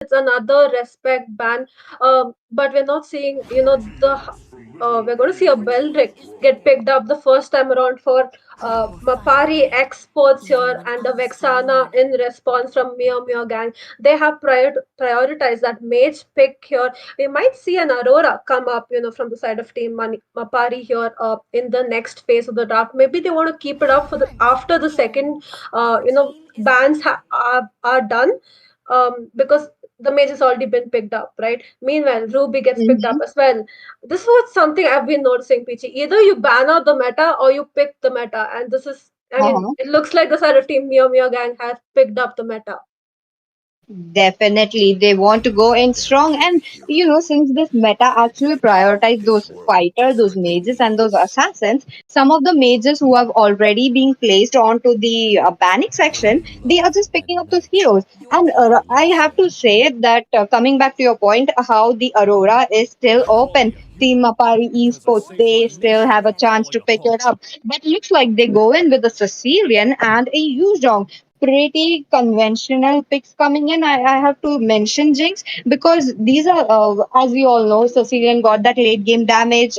it's another respect ban. But we're not seeing, we're going to see a Beldrick get picked up the first time around for Mapari exports here and the Vexana in response from Mio Mio gang. They have prioritized that mage pick here. We might see an Aurora come up, from the side of Team Mapari here in the next phase of the draft. Maybe they want to keep it up for the after the second, bans are done, because the mage has already been picked up, right? Meanwhile, Ruby gets picked up Mhm. as well. This was something I've been noticing, Peachy. Either you ban out the meta or you pick the meta, and this is, I mean, Uh-huh. it looks like the side of Team Mio Mio gang has picked up the meta. Definitely, they want to go in strong, and since this meta actually prioritize those fighters, those mages, and those assassins, some of the mages who have already been placed onto the banning section, they are just picking up those heroes. And I have to say that coming back to your point, how the Aurora is still open. Team Mapari Esports, they still have a chance to pick it up. But looks like they go in with a Sicilian and a Yuzhong, pretty conventional picks coming in. I have to mention Jinx because these are, as we all know, Sicilian got that late game damage.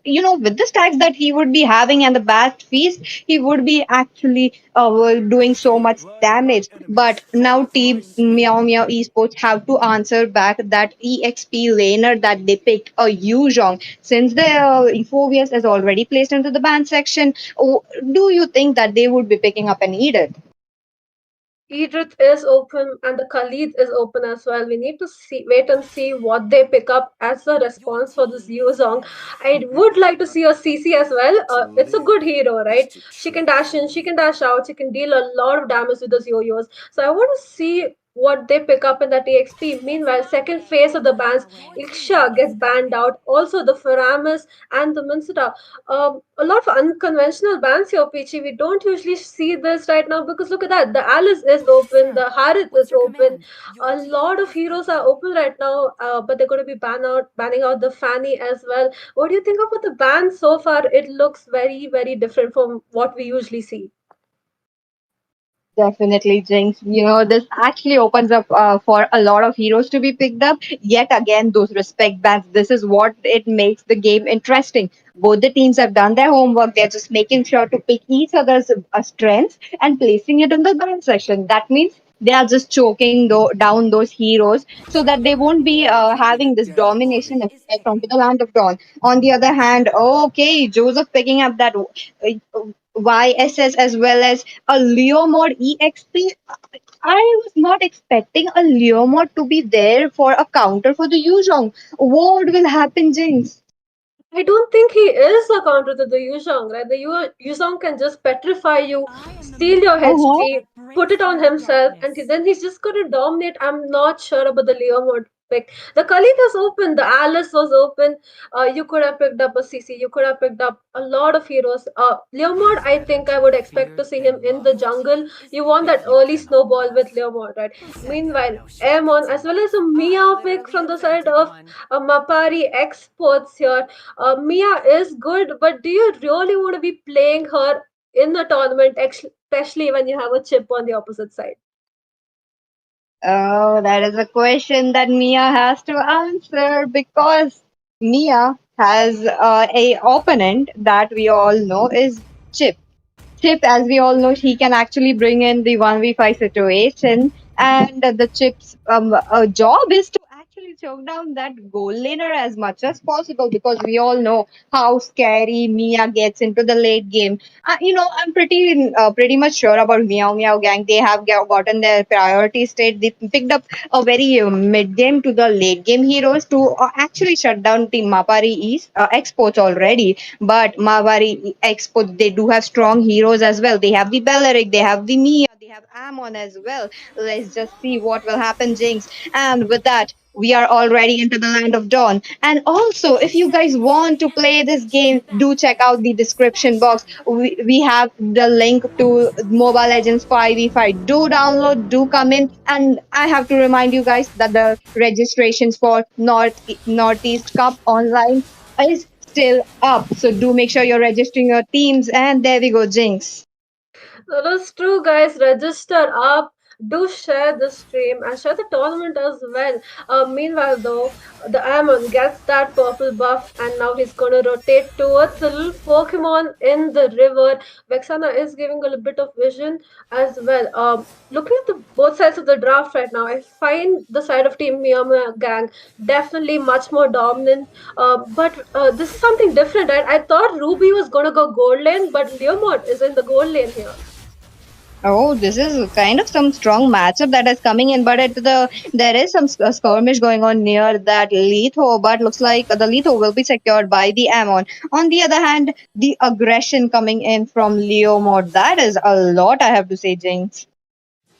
With the stacks that he would be having and the bad feast, he would be actually doing so much damage. But now Team Meow Meow Esports have to answer back that EXP laner that they picked, a Yuzhong. Since the Phobius is already placed into the ban section, do you think that they would be picking up an Edith? Edith is open and the Khalid is open as well. We need to wait and see what they pick up as a response for this Yuzong. I would like to see a CC as well. It's a good hero, right? She can dash in, she can dash out, she can deal a lot of damage with those yo-yos. So I want to see what they pick up in that EXP. Meanwhile, second phase of the bans, Iksha gets banned out. Also, the Faramis and the Minsita. A lot of unconventional bans here, Peachy. We don't usually see this right now because look at that. The Alice is open, the Harith is open. A lot of heroes are open right now, but they're going to be banning out the Fanny as well. What do you think about the ban so far? It looks very, very different from what we usually see. Definitely, Jinx. This actually opens up for a lot of heroes to be picked up. Yet again, those respect bans, this is what it makes the game interesting. Both the teams have done their homework. They're just making sure to pick each other's strengths and placing it in the ban section. That means they are just choking down those heroes so that they won't be having this domination effect onto the Land of Dawn. On the other hand, okay, Joseph picking up that YSS as well as a Leo mod EXP. I was not expecting a Leo mod to be there for a counter for the Yuzhong. What will happen, Jinx? I don't think he is a counter to the Yuzhong, right? The Yuzhong can just petrify you, steal your Uh-huh. HP, put it on himself, and then he's just going to dominate. I'm not sure about the Leo mode pick. The Khalid was open, the Alice was open. You could have picked up a CC, you could have picked up a lot of heroes. Leo mode, I think I would expect to see him in the jungle. You want that early snowball with Leo mode, right? Meanwhile, Aemon, as well as a Mia pick from the side of Mapari exports here. Mia is good, but do you really want to be playing her in a tournament, especially when you have a chip on the opposite side? Oh, that is a question that Mia has to answer because Mia has a opponent that we all know is Chip. Chip, as we all know, he can actually bring in the 1v5 situation, and the Chip's job is to actually choke down that goal laner as much as possible because we all know how scary Mia gets into the late game. I'm pretty much sure about Meow Meow Gang. They have gotten their priority state. They picked up a very mid game to the late game heroes to actually shut down Team Mapari East exports already. But Mavari Expo, they do have strong heroes as well. They have the Belleric, they have the Mia, they have Amon as well. Let's just see what will happen, Jinx. And with that, we are already into the Land of Dawn. And also, if you guys want to play this game, do check out the description box. We have the link to Mobile Legends 5v5. Do download, do come in. And I have to remind you guys that the registrations for Northeast Cup online is still up. So do make sure you're registering your teams. And there we go, Jinx. That is true, guys. Register up. Do share the stream and share the tournament as well. Meanwhile, though, the Amon gets that purple buff, and now he's gonna rotate towards the little Pokemon in the river. Vexana is giving a little bit of vision as well. Looking at the both sides of the draft right now, I find the side of Team Miyama Gang definitely much more dominant. But this is something different, right? I thought Ruby was gonna go gold lane, but Leomord is in the gold lane here. Oh, this is kind of some strong matchup that is coming in, but there is some skirmish going on near that Letho, but looks like the Letho will be secured by the Amon. On the other hand, the aggression coming in from Leo mode, that is a lot, I have to say, Jinx.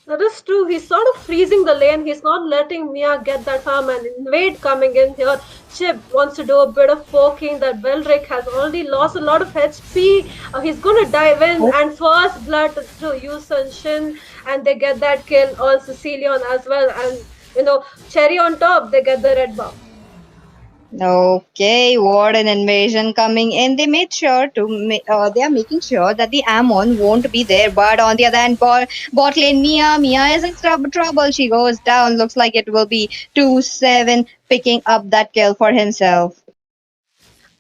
That is true. He's sort of freezing the lane. He's not letting Mia get that farm and invade coming in here. Chip wants to do a bit of poking. That Belric has already lost a lot of HP. He's gonna dive in and first blood to use Shin, and they get that kill on Sicilian as well. And cherry on top, they get the red buff. Okay, what an invasion coming in. They made sure to they are making sure that the Amon won't be there. But on the other hand, bot lane Mia is in trouble. She goes down. Looks like it will be 2-7 picking up that kill for himself.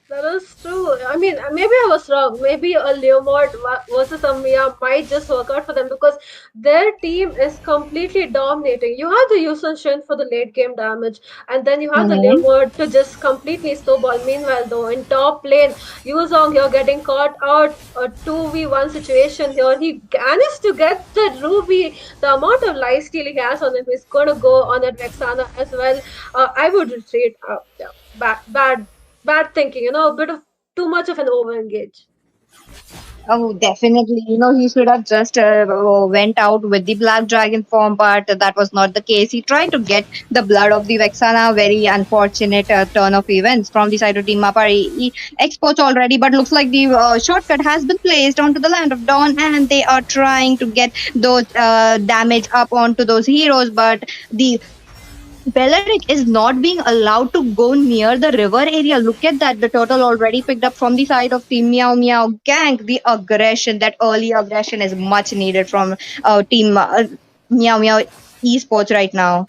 That is true. I mean, maybe I was wrong. Maybe a Leomord versus a Mia might just work out for them because their team is completely dominating. You have the Yusun Shin for the late game damage, and then you have the Mm-hmm. Leomord to just completely snowball. Meanwhile, though, in top lane, Yuzong here getting caught out a 2v1 situation here. He managed to get the Ruby. The amount of lifesteal he has on him is going to go on that Vexana as well. I would retreat. Yeah, bad thinking, a bit of too much of an over engage. Oh, definitely. He should have just went out with the Black Dragon form, but that was not the case. He tried to get the blood of the Vexana. Very unfortunate turn of events from the side of Team Mappa. He exports already, but looks like the shortcut has been placed onto the Land of Dawn, and they are trying to get those damage up onto those heroes, but the Beleric is not being allowed to go near the river area. Look at that. The turtle already picked up from the side of Team Meow Meow Gang. The aggression, that early aggression is much needed from Team Meow Meow Esports right now.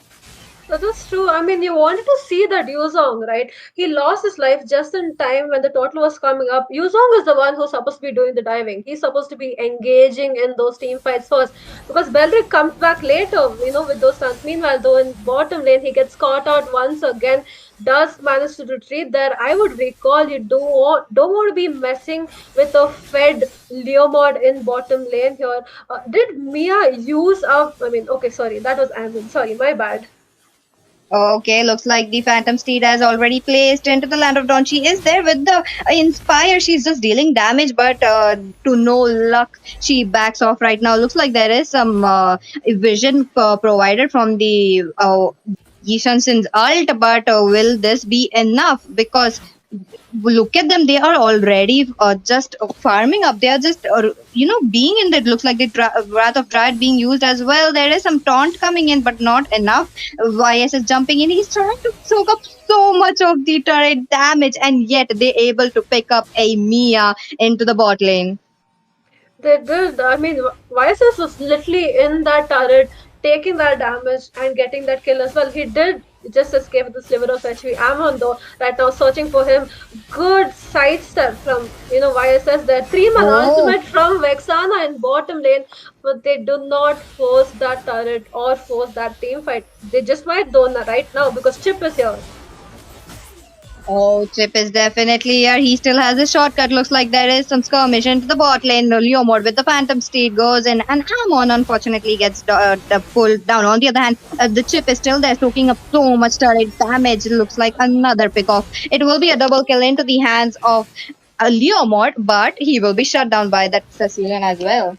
That is true. I mean, you wanted to see that Yuzong, right? He lost his life just in time when the turtle was coming up. Yuzong is the one who's supposed to be doing the diving. He's supposed to be engaging in those team fights first because Belric comes back later, with those stuns. Meanwhile, though, in bottom lane, he gets caught out once again, does manage to retreat there. I would recall you don't want to be messing with a fed Leomord in bottom lane here. Did Mia use up? I mean, okay, sorry, that was Amon. Sorry, my bad. Okay, looks like the Phantom Steed has already placed into the Land of Dawn. She is there with the Inspire. She's just dealing damage, but to no luck, she backs off right now. Looks like there is some vision provided from the Yishan Sin's ult, but will this be enough? Because look at them, they are already just farming up. They are just being in that. Looks like the wrath of Dryad being used as well. There is some taunt coming in, but not enough. YS is jumping in. He's trying to soak up so much of the turret damage, and yet they able to pick up a Mia into the bot lane. They did. I mean, Vysis was literally in that turret, taking that damage and getting that kill as well. He did just escape with the sliver of HP. Amon, though, right now searching for him. Good sidestep from, YSS there. 3-man Oh, ultimate from Vexana in bottom lane, but they do not force that turret or force that team fight. They just might though right now because Chip is here. Oh, Chip is definitely here. He still has a shortcut. Looks like there is some skirmish into the bot lane. Leomord with the Phantom Steed goes in, and Amon unfortunately gets pulled down. On the other hand, the Chip is still there, soaking up so much turret damage. Looks like another pick off. It will be a double kill into the hands of Leomord, but he will be shut down by that Cecilian as well.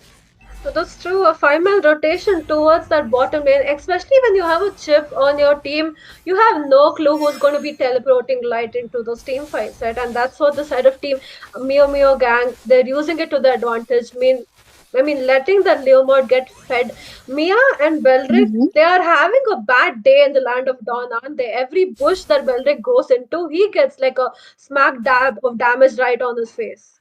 So that's true. A 5-man rotation towards that bottom lane, especially when you have a chip on your team, you have no clue who's going to be teleporting light into those team fights, right? And that's what the side of team Mio Mio gang they're using it to their advantage. I mean, letting that Leomord get fed. Mia and Belric, Mhm. they are having a bad day in the land of Dawn, aren't they? Every bush that Belric goes into, he gets like a smack dab of damage right on his face.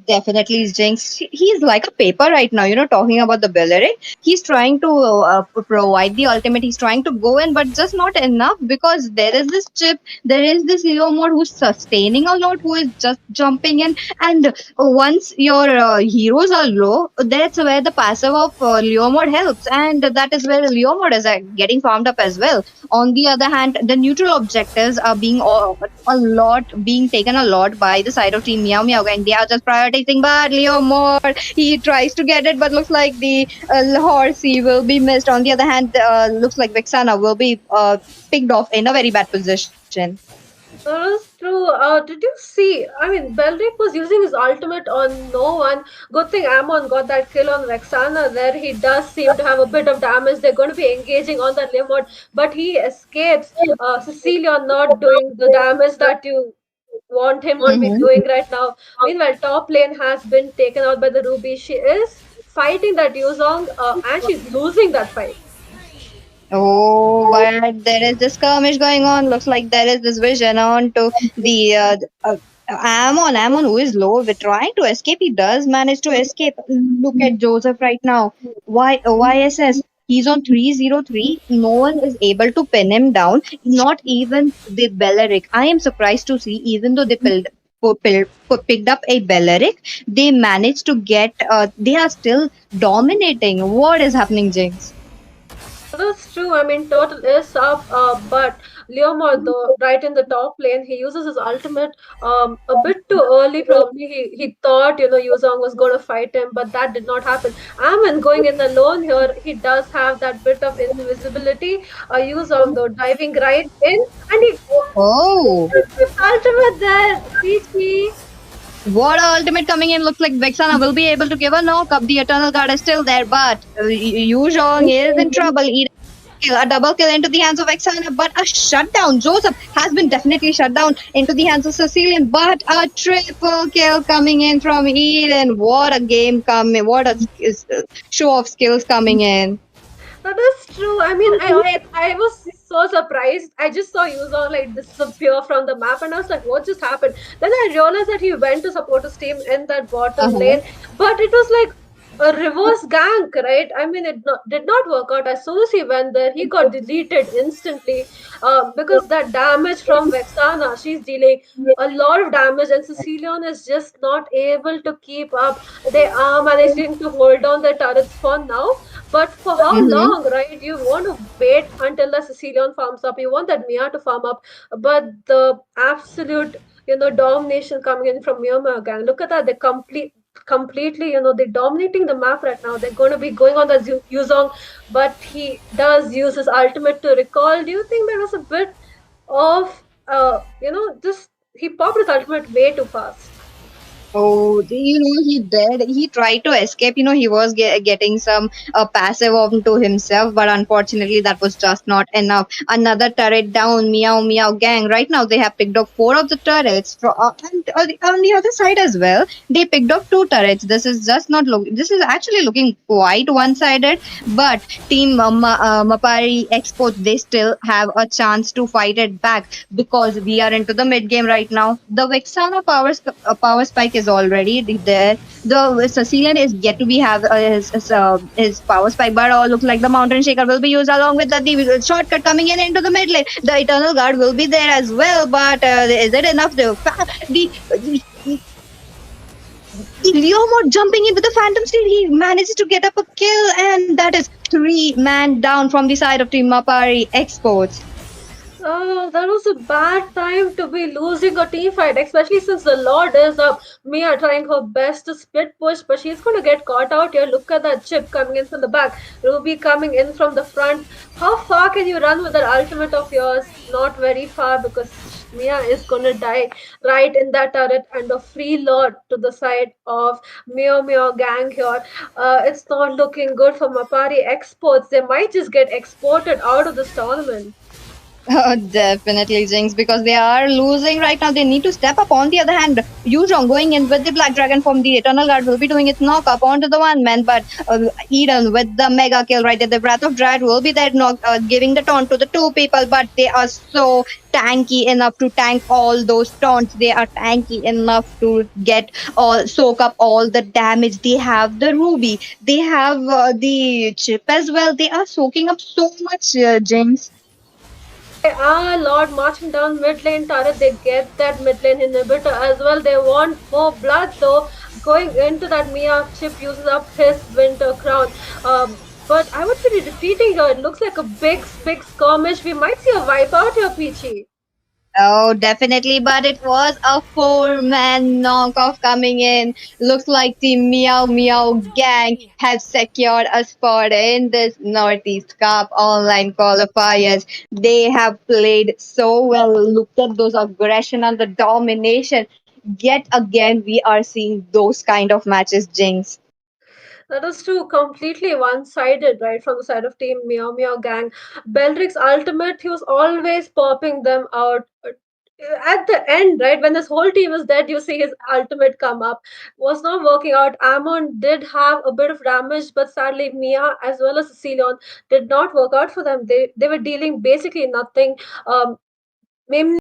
Definitely, Jinx. He's like a paper right now, talking about the Belleric. He's trying to provide the ultimate. He's trying to go in, but just not enough because there is this chip, there is this Leo mode who's sustaining a lot, who is just jumping in. And once your heroes are low, that's where the passive of Leo mode helps. And that is where Leo mode is getting farmed up as well. On the other hand, the neutral objectives are being being taken a lot by the side of Team Meow Meow, and they are just prioritizing. But Leo more, he tries to get it, but looks like the Horsey will be missed. On the other hand, looks like Vexana will be picked off in a very bad position. That is true. Did you see? I mean, Belric was using his ultimate on no one. Good thing Amon got that kill on Vexana there. He does seem to have a bit of damage. They're going to be engaging on that Limod, but he escapes. Cecilia not doing the damage that you want him to be Mhm. doing right now. Meanwhile, top lane has been taken out by the Ruby. She is fighting that Yuzong, and she's losing that fight. Oh, but there is this skirmish going on. Looks like there is this vision on to the Amon, who is low. We're trying to escape. He does manage to escape. Look at Joseph right now. YSS. He's on 303. No one is able to pin him down. Not even the Belleric. I am surprised to see, even though they picked up a Belleric, they managed to get. They are still dominating. What is happening, Jinx? That's true. I mean, Turtle is up, but Leomord, though, right in the top lane, he uses his ultimate a bit too early. Probably he thought Yuzong was going to fight him, but that did not happen. Amin going in alone here. He does have that bit of invisibility. Yuzong though diving right in, and he Oh. his ultimate there. GG. What a ultimate coming in. Looks like Vexana will be able to give a knock up. The Eternal Guard is still there, but Yu Zhong is in trouble. A double kill into the hands of Vexana, but a shutdown. Joseph has been definitely shut down into the hands of Sicilian, but a triple kill coming in from Eden. What a game coming. What a show of skills coming in. That is true. I mean, I was so surprised. I just saw Yuzong like disappear from the map, and I was like, "What just happened?" Then I realized that he went to support his team in that bottom Uh-huh. lane, but it was like a reverse gank, right? I mean, did not work out. As soon as he went there, he got deleted instantly because that damage from Vexana, she's dealing a lot of damage, and Cecilion is just not able to keep up. They are managing to hold on the turrets for now, but for how Mm-hmm. long, right? You want to wait until the Sicilian farms up. You want that Mia to farm up, but the absolute, domination coming in from Myanmar gang. Look at that. They completely, they're dominating the map right now. They're going to be going on the Yuzong, but he does use his ultimate to recall. Do you think there was a bit of, just he popped his ultimate way too fast? Oh, he did. He tried to escape. He was getting some passive onto himself, but unfortunately, that was just not enough. Another turret down. Meow Meow Gang. Right now, they have picked up four of the turrets. And on the other side as well, they picked up two turrets. This is just not look. This is actually looking quite one-sided. But Team Mapari Exports, they still have a chance to fight it back because we are into the mid game right now. The Vexana power spike is already there. The Sicilian is yet to be have his power spike, but all looks like the Mountain Shaker will be used along with the shortcut coming in into the mid lane. The Eternal Guard will be there as well, but is it enough? The Leomord jumping in with the Phantom Steed, he manages to get up a kill, and that is three-man down from the side of Team Mapari Exports. Oh, that was a bad time to be losing a team fight, especially since the Lord is up. Mia trying her best to split push, but she's going to get caught out here. Look at that chip coming in from the back. Ruby coming in from the front. How far can you run with that ultimate of yours? Not very far because Mia is going to die right in that turret, and a free Lord to the side of Mio Mio gang here. It's not looking good for Mapari exports. They might just get exported out of this tournament. Definitely, Jinx, because they are losing right now. They need to step up. On the other hand, Yuzhong going in with the Black Dragon from the Eternal Guard will be doing its knock up onto the one man, but Eden with the mega kill right there. The Breath of Dread will be there, knock, giving the taunt to the two people, but they are so tanky enough to tank all those taunts. They are tanky enough to get all soak up all the damage. They have the Ruby, they have the chip as well. They are soaking up so much, Jinx. They are Lord marching down mid lane turret. They get that mid lane inhibitor as well. They want more blood though. Going into that, Mia Chip uses up his winter crown. But I would be retreating here. It looks like a big skirmish. We might see a wipe out here, Peachy. Oh, definitely, but it was a four-man knockoff coming in. Looks like the Meow Meow gang have secured a spot in this Northeast Cup online qualifiers. They have played so well. Look at those aggression and the domination. Yet again, we are seeing those kind of matches, Jinx. That is true, completely one-sided, right, from the side of Team Meow Meow Gang. Beldrick's ultimate, he was always popping them out. At the end, right, when this whole team is dead, you see his ultimate come up. Was not working out. Ammon did have a bit of damage, but sadly, Mia as well as Cecilion did not work out for them. They were dealing basically nothing. Um,